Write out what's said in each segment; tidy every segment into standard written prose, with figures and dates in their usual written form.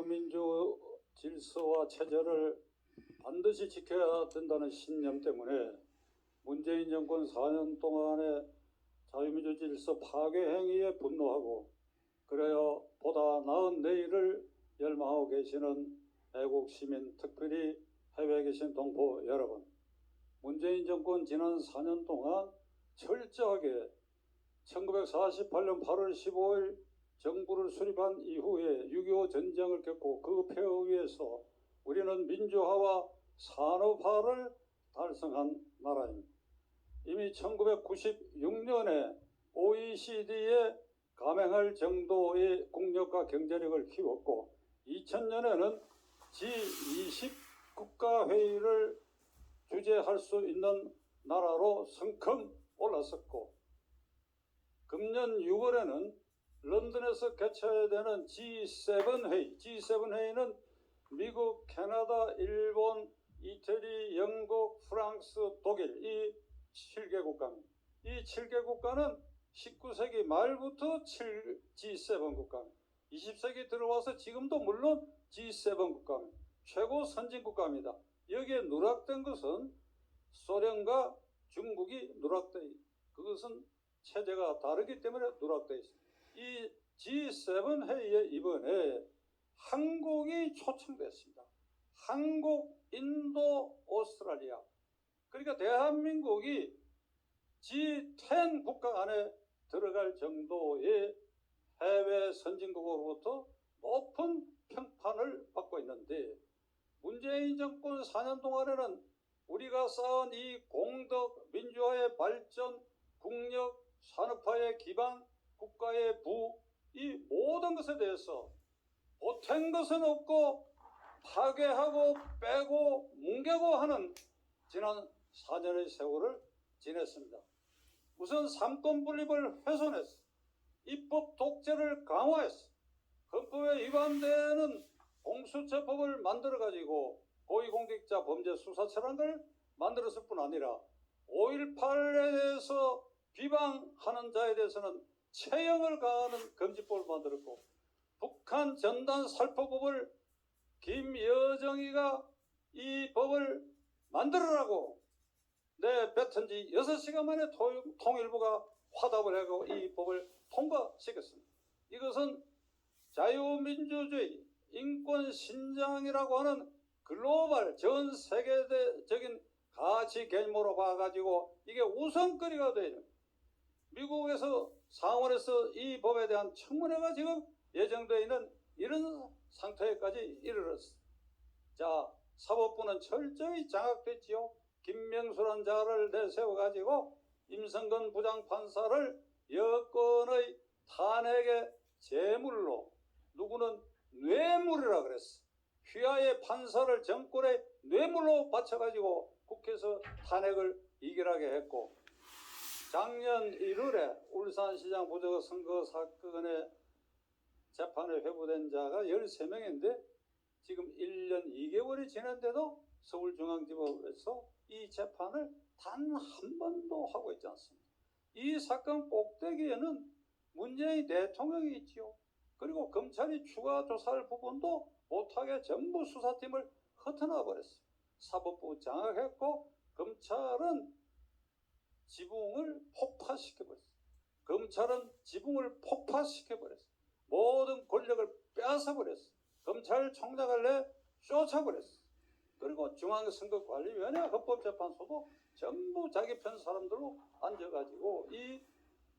자유민주 질서와 체제를 반드시 지켜야 된다는 신념 때문에 문재인 정권 4년 동안의 자유민주 질서 파괴 행위에 분노하고 그래야 보다 나은 내일을 열망하고 계시는 애국 시민, 특별히 해외에 계신 동포 여러분, 문재인 정권 지난 4년 동안 철저하게 1948년 8월 15일 정부를 수립한 이후에 6.25 전쟁을 겪고 그 폐허 위에서 우리는 민주화와 산업화를 달성한 나라입니다. 이미 1996년에 OECD에 감행할 정도의 국력과 경제력을 키웠고 2000년에는 G20 국가회의를 주재할 수 있는 나라로 성큼 올랐었고 금년 6월에는 런던에서 개최해야 되는 G7 회의, G7 회의는 미국, 캐나다, 일본, 이태리, 영국, 프랑스, 독일 이 7개 국가입니다. 이 7개 국가는 19세기 말부터 G7 국가입니다. 20세기 들어와서 지금도 물론 G7 국가입니다. 최고 선진 국가입니다. 여기에 누락된 것은 소련과 중국이 누락되어 있습니다. 그것은 체제가 다르기 때문에 누락되어 있습니다. 이 G7 회의에 이번에 한국이 초청됐습니다. 한국, 인도, 오스트랄리아. 그러니까 대한민국이 G10 국가 안에 들어갈 정도의 해외 선진국으로부터 높은 평판을 받고 있는데 문재인 정권 4년 동안에는 우리가 쌓은 이 공덕, 민주화의 발전, 국력, 산업화의 기반, 국가의 부, 이 모든 것에 대해서 보탠 것은 없고 파괴하고 빼고 뭉개고 하는 지난 4년의 세월을 지냈습니다. 우선 삼권 분립을 훼손했어. 입법 독재를 강화했어. 헌법에 위반되는 공수처법을 만들어가지고 고위공직자 범죄 수사처라는 걸 만들었을 뿐 아니라 5.18에 대해서 비방하는 자에 대해서는 처형을 가하는 금지법을 만들었고 북한 전단 살포법을 김여정이가 이 법을 만들으라고 내뱉은 지 6시간 만에 통일부가 화답을 하고 이 법을 통과시켰습니다. 이것은 자유민주주의, 인권 신장이라고 하는 글로벌 전 세계적인 가치 개념으로 봐가지고 이게 우선거리가 돼요. 미국에서 상원에서 이 법에 대한 청문회가 지금 예정되어 있는 이런 상태까지 이르렀습니다. 자, 사법부는 철저히 장악됐지요. 김명수라는 자를 내세워가지고 임성근 부장판사를 여권의 탄핵의 제물로 누구는 뇌물이라 그랬어. 휘하의 판사를 정권의 뇌물로 바쳐가지고 국회에서 탄핵을 이결하게 했고 작년 1월에 울산시장 부정선거 사건의 재판에 회부된 자가 13명인데 지금 1년 2개월이 지났는데도 서울중앙지법에서 이 재판을 단 한 번도 하고 있지 않습니다. 이 사건 꼭대기에는 문재인 대통령이 있지요. 그리고 검찰이 추가 조사할 부분도 못하게 전부 수사팀을 흩어놔 버렸어요. 사법부 장악했고 검찰은 지붕을 폭파시켜버렸어요. 검찰은 지붕을 폭파시켜버렸어요. 모든 권력을 빼앗아버렸어요. 검찰총장을 쫓아버렸어요. 그리고 중앙선거관리위원회 헌법재판소도 전부 자기 편 사람들로 앉아가지고 이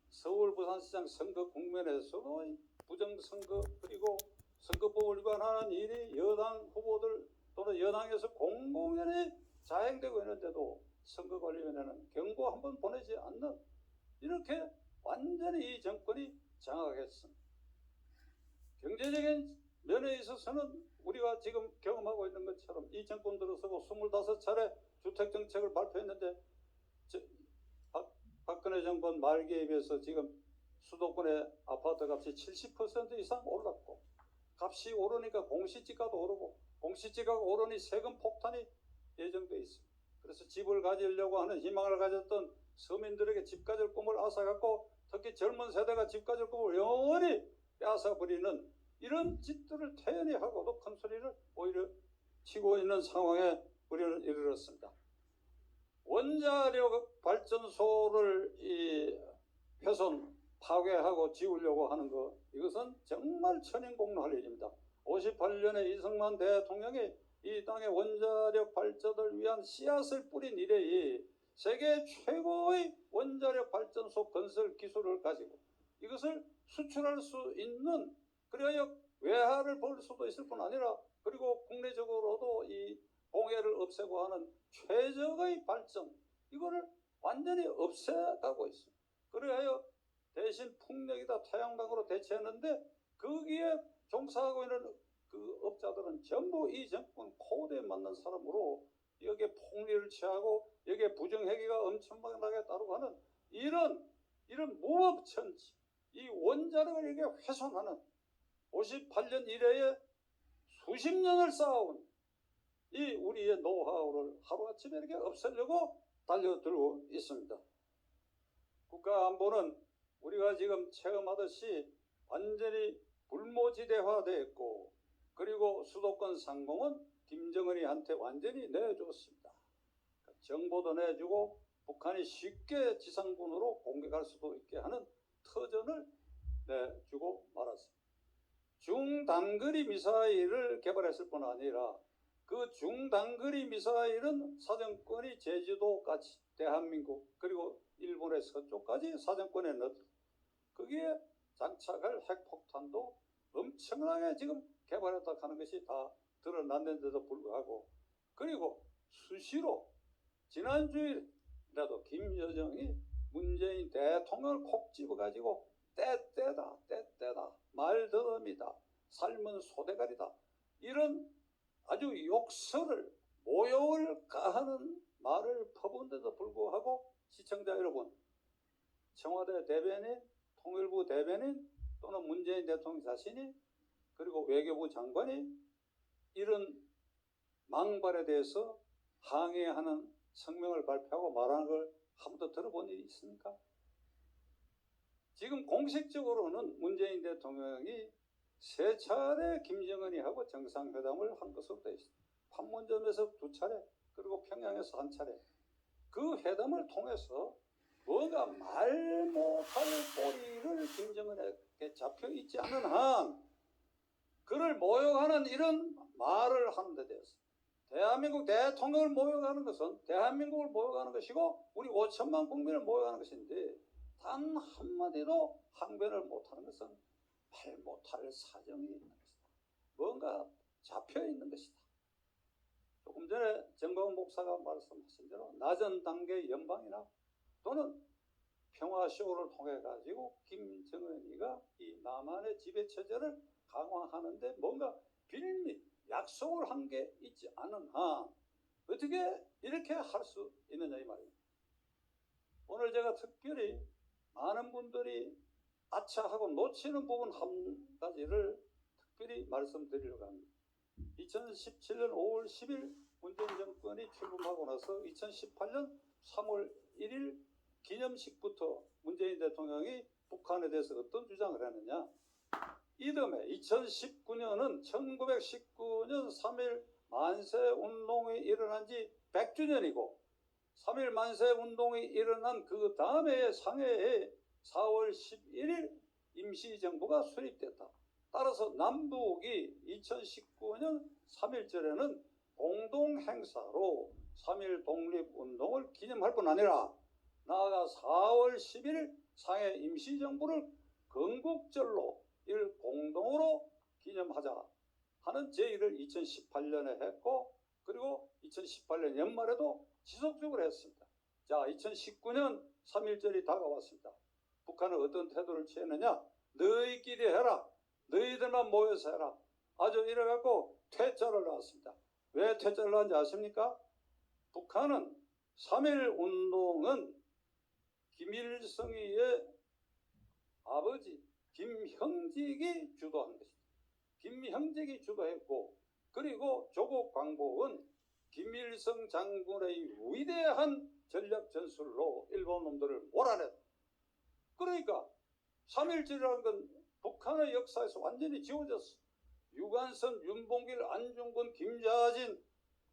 서울 부산시장 선거 국면에서도 부정선거 그리고 선거법을 위반하는 일이 여당 후보들 또는 여당에서 공공연히 자행되고 있는데도 선거관리위원회는 경고 한 번 보내지 않는 이렇게 완전히 이 정권이 장악했습니다. 경제적인 면에 있어서는 우리가 지금 경험하고 있는 것처럼 이 정권 들어서고 25차례 주택정책을 발표했는데 박근혜 정권 말기에 비해서 지금 수도권의 아파트 값이 70% 이상 올랐고 값이 오르니까 공시지가도 오르고 공시지가가 오르니 세금 폭탄이 예정돼 있습니다. 그래서 집을 가지려고 하는 희망을 가졌던 서민들에게 집 가질 꿈을 앗아갖고 특히 젊은 세대가 집 가질 꿈을 영원히 빼앗아버리는 이런 짓들을 태연히 하고도 큰 소리를 오히려 치고 있는 상황에 우리는 이르렀습니다. 원자력 발전소를 훼손, 파괴하고 지우려고 하는 것, 이것은 정말 천인공노할 일입니다. 58년에 이승만 대통령이 이 땅의 원자력 발전을 위한 씨앗을 뿌린 이래이 세계 최고의 원자력 발전소 건설 기술을 가지고 이것을 수출할 수 있는, 그래야 외화를 벌 수도 있을 뿐 아니라 그리고 국내적으로도 이 공해를 없애고 하는 최적의 발전, 이거를 완전히 없애가고 있습니다. 그래야 대신 풍력이다 태양광으로 대체했는데 거기에 종사하고 있는 그 업자들은 전부 이 정권 코드에 맞는 사람으로 여기에 폭리를 취하고 여기에 부정행위가 엄청나게 따르고 하는 이런 무법천지, 이 원자력을 이렇게 훼손하는 58년 이래에 수십 년을 쌓아온 이 우리의 노하우를 하루아침에 이렇게 없애려고 달려들고 있습니다. 국가안보는 우리가 지금 체험하듯이 완전히 불모지대화되었고, 그리고 수도권 상공은 김정은이한테 완전히 내줬습니다. 정보도 내주고 북한이 쉽게 지상군으로 공격할 수도 있게 하는 터전을 내주고 말았습니다. 중단거리 미사일을 개발했을 뿐 아니라 그 중단거리 미사일은 사정권이 제주도까지, 대한민국 그리고 일본의 서쪽까지 사정권에 넣었다. 거기에 장착할 핵폭탄도 엄청나게 지금 개발했다 하는 것이 다 드러났는데도 불구하고, 그리고 수시로 지난주일이라도 김여정이 문재인 대통령을 콕 집어가지고 때때다 말더미다, 삶은 소대가리다, 이런 아주 욕설을, 모욕을 가하는 말을 퍼부은데도 불구하고 시청자 여러분, 청와대 대변인, 통일부 대변인 또는 문재인 대통령 자신이 그리고 외교부 장관이 이런 망발에 대해서 항의하는 성명을 발표하고 말하는 걸 한 번도 들어본 일이 있습니까? 지금 공식적으로는 문재인 대통령이 세 차례 김정은이하고 정상회담을 한 것으로 되어 있습니다. 판문점에서 2차례, 그리고 평양에서 1차례. 그 회담을 통해서 뭔가 말 못할 꼬리를 김정은에게 잡혀 있지 않은 한 그를 모욕하는 이런 말을 하는 데 대해서 대한민국 대통령을 모욕하는 것은 대한민국을 모욕하는 것이고 우리 5천만 국민을 모욕하는 것인데, 단 한마디도 항변을 못하는 것은 말 못할 사정이 있는 것이다. 뭔가 잡혀 있는 것이다. 조금 전에 정광훈 목사가 말씀하신 대로 낮은 단계 연방이나 또는 평화쇼를 통해 가지고 김정은이가 이 남한의 지배체제를 강화하는데 뭔가 빌미, 약속을 한 게 있지 않은 한 어떻게 이렇게 할 수 있느냐 이 말입니다. 오늘 제가 특별히 많은 분들이 아차하고 놓치는 부분 한 가지를 특별히 말씀드리려고 합니다. 2017년 5월 10일 문재인 정권이 출범하고 나서 2018년 3월 1일 기념식부터 문재인 대통령이 북한에 대해서 어떤 주장을 했느냐. 이듬해 2019년은 1919년 3.1 만세운동이 일어난 지 100주년이고 3.1 만세운동이 일어난 그 다음에 상해에 4월 11일 임시정부가 수립됐다. 따라서 남북이 2019년 3.1절에는 공동행사로 3.1 독립운동을 기념할 뿐 아니라 나아가 4월 11일 상해 임시정부를 건국절로 이를 공동으로 기념하자 하는 제의를 2018년에 했고, 그리고 2018년 연말에도 지속적으로 했습니다. 자, 2019년 3.1절이 다가왔습니다. 북한은 어떤 태도를 취했느냐? 너희끼리 해라. 너희들만 모여서 해라. 아주 이래갖고 퇴짜를 놨습니다. 왜 퇴짜를 놨는지 아십니까? 북한은 3.1 운동은 김일성이의 아버지 김형직이 주도한 것입니다. 김형직이 주도했고, 그리고 조국 광복은 김일성 장군의 위대한 전략 전술로 일본 놈들을 몰아냈다. 그러니까 3.1절이라는 건 북한의 역사에서 완전히 지워졌어. 유관선, 윤봉길, 안중근, 김자진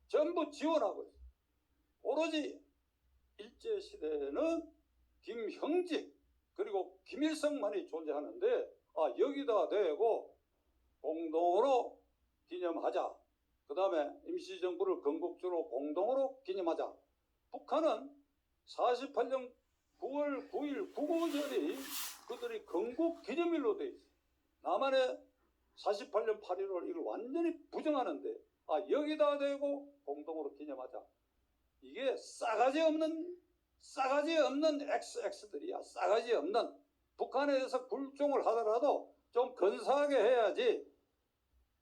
전부 지원하고 있어. 오로지 일제시대에는 김형직 그리고 김일성만이 존재하는데 여기다 대고 공동으로 기념하자. 그 다음에 임시정부를 건국주로 공동으로 기념하자. 북한은 48년 9월 9일 국어절이 그들이 건국 기념일로 돼 있어. 남한의 48년 8월 이걸 완전히 부정하는데 여기다 대고 공동으로 기념하자. 이게 싸가지 없는 XX들이야. 싸가지 없는. 북한에 대해서 굴종을 하더라도 좀 근사하게 해야지.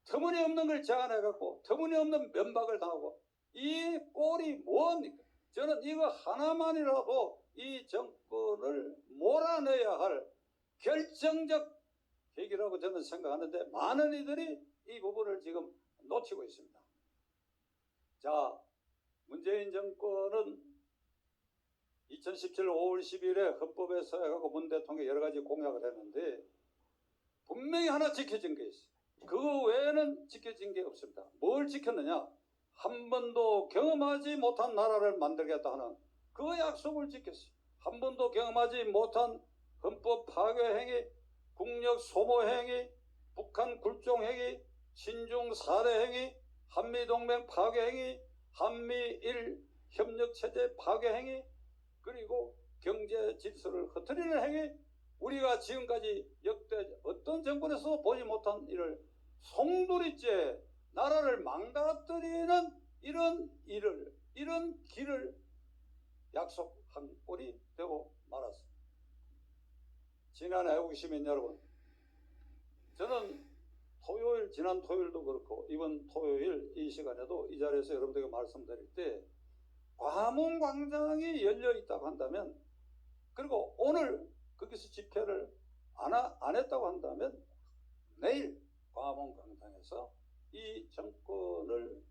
터무니없는 걸 제안해갖고 터무니없는 면박을 당하고 이 꼴이 뭐합니까? 저는 이거 하나만이라도 이 정권을 몰아내야 할 결정적 계기라고 저는 생각하는데 많은 이들이 이 부분을 지금 놓치고 있습니다. 자, 문재인 정권은 2017년 5월 10일에 헌법에 서약하고 문 대통령이 여러 가지 공약을 했는데 분명히 하나 지켜진 게 있어요. 그거 외에는 지켜진 게 없습니다. 뭘 지켰느냐? 한 번도 경험하지 못한 나라를 만들겠다 하는 그 약속을 지켰어요. 한 번도 경험하지 못한 헌법 파괴 행위, 국력 소모 행위, 북한 굴종 행위, 신중 살해 행위, 한미동맹 파괴 행위, 한미일 협력체제 파괴 행위, 그리고 경제 질서를 흐트리는 행위, 우리가 지금까지 역대 어떤 정권에서 보지 못한 일을 송두리째 나라를 망가뜨리는 이런 길을 약속한 꼴이 되고 말았습니다. 지난 애국 시민 여러분, 저는 지난 토요일도 그렇고 이번 토요일 이 시간에도 이 자리에서 여러분들에게 말씀드릴 때 광화문광장이 열려 있다고 한다면, 그리고 오늘 거기서 집회를 안 했다고 한다면 내일 광화문광장에서 이 정권을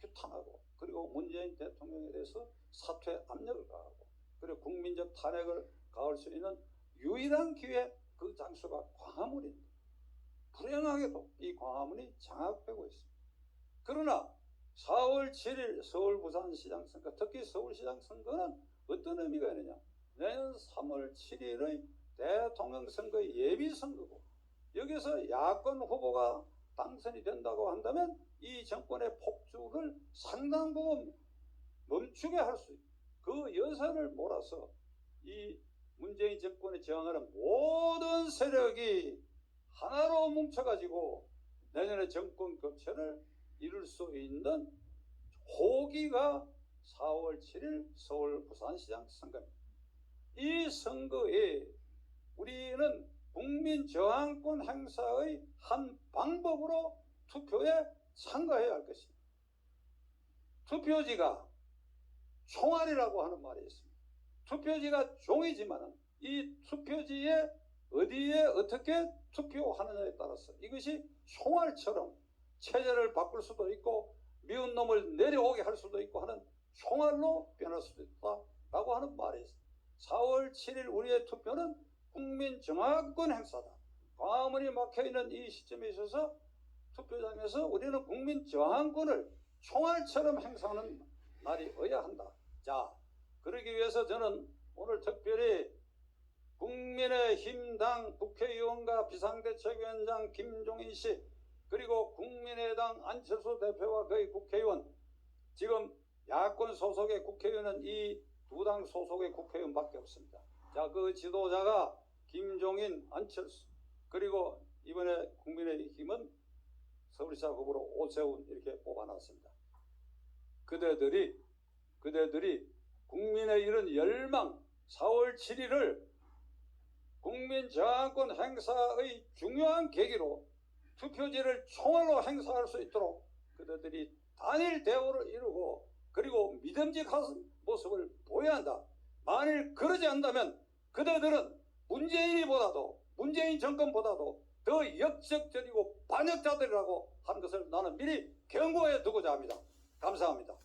규탄하고 그리고 문재인 대통령에 대해서 사퇴 압력을 가하고 그리고 국민적 탄핵을 가할 수 있는 유일한 기회, 그 장소가 광화문입니다. 불행하게도 이 광화문이 장악되고 있습니다. 그러나 4월 7일 서울 부산시장 선거, 특히 서울시장 선거는 어떤 의미가 있느냐? 내년 3월 7일의 대통령 선거 예비 선거고, 여기서 야권 후보가 당선이 된다고 한다면 이 정권의 폭주를 상당 부분 멈추게 할 수 있고, 그 여선을 몰아서 이 문재인 정권에 저항하는 모든 세력이 하나로 뭉쳐가지고 내년에 정권 교체를 이룰 수 있는 호기가 4월 7일 서울 부산시장 선거입니다. 이 선거에 우리는 국민 저항권 행사의 한 방법으로 투표에 참가해야 할 것입니다. 투표지가 총알이라고 하는 말이 있습니다. 투표지가 종이지만 이 투표지에 어디에 어떻게 투표하느냐에 따라서 이것이 총알처럼 체제를 바꿀 수도 있고 미운 놈을 내려오게 할 수도 있고 하는 총알로 변할 수도 있다라고 하는 말이 있습니다. 4월 7일 우리의 투표는 국민 정화권 행사다. 광화문이 막혀있는 이 시점에 있어서 투표장에서 우리는 국민 저항권을 총알처럼 행사하는 날이 어야 한다. 자, 그러기 위해서 저는 오늘 특별히 국민의힘당 국회의원과 비상대책위원장 김종인 씨, 그리고 국민의당 안철수 대표와 그의 국회의원, 지금 야권 소속의 국회의원은 이 두 당 소속의 국회의원밖에 없습니다. 자, 그 지도자가 김종인, 안철수, 그리고 이번에 국민의힘은 서울시장 후보로 오세훈 이렇게 뽑아놨습니다. 그대들이 국민의 이런 열망 4월 7일을 국민 저항권 행사의 중요한 계기로 투표지를 총알로 행사할 수 있도록 그들이 단일 대우를 이루고 그리고 믿음직한 모습을 보여야 한다. 만일 그러지 않는다면 그들은 문재인 정권보다도 더 역적들이고 반역자들이라고 하는 것을 나는 미리 경고해 두고자 합니다. 감사합니다.